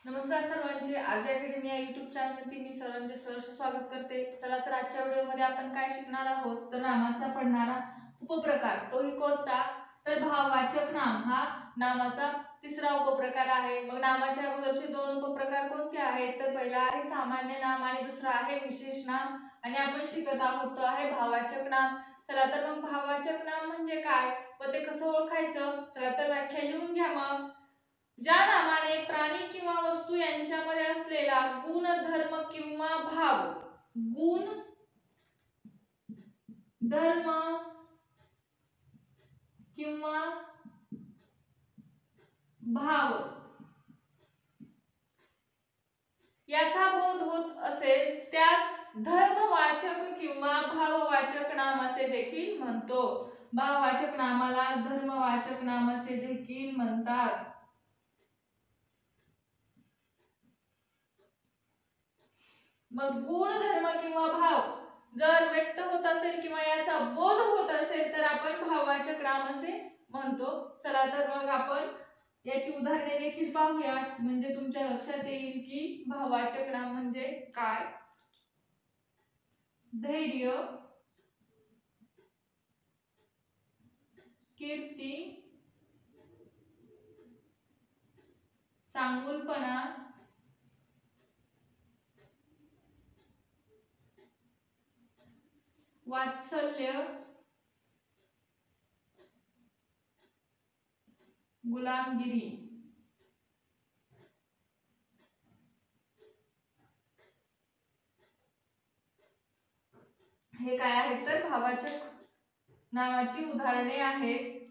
नमस्कार सर्वांचे. आजी अकॅडमी या युट्यूब चॅनलवरती मी सर्वांचे सहर्ष स्वागत करते. चला तर आजच्या व्हिडिओमध्ये आपण काय शिकणार आहोत तर नामाचा पडणारा उपप्रकार तोही कोणता तर भाववाचक नाम हा नामाचा तिसरा उपप्रकार आहे. मग नामाच्या अगोदरचे दोन उपप्रकार कोणते आहेत तर पहिला आहे सामान्य नाम आणि दुसरा आहे विशेष नाम आणि आपण शिकत आहोत तो आहे भाववाचक नाम. चला तर मग भाववाचक नाम म्हणजे काय व ते कसं ओळखायचं चला तर व्याख्या लिहून घ्या. मग ज्या नामाने प्राणी किंवा वस्तू यांच्यामध्ये असलेला गुण धर्म किंवा भाव गुण धर्म किंवा भाव याचा बोध होत असेल त्यास धर्मवाचक किंवा भाववाचक नाम असे देखील म्हणतो. भाववाचक नामाला धर्मवाचक नाम असे देखील म्हणतात. मग गुण धर्म किंवा भाव जर व्यक्त होत असेल किंवा याचा बोध होत असेल तर आपण भाववाचक नाम असे म्हणतो. चला तर मग आपण याची उदाहरणे देखील पाहूयात म्हणजे तुमच्या लक्षात येईल की भाववाचक नाम म्हणजे काय. धैर्य, कीर्ती, चांगुलपणा, वात्सल्य, गुलामगिरी. हे काय आहेत तर भाववाचक नामाची उदाहरणे आहेत.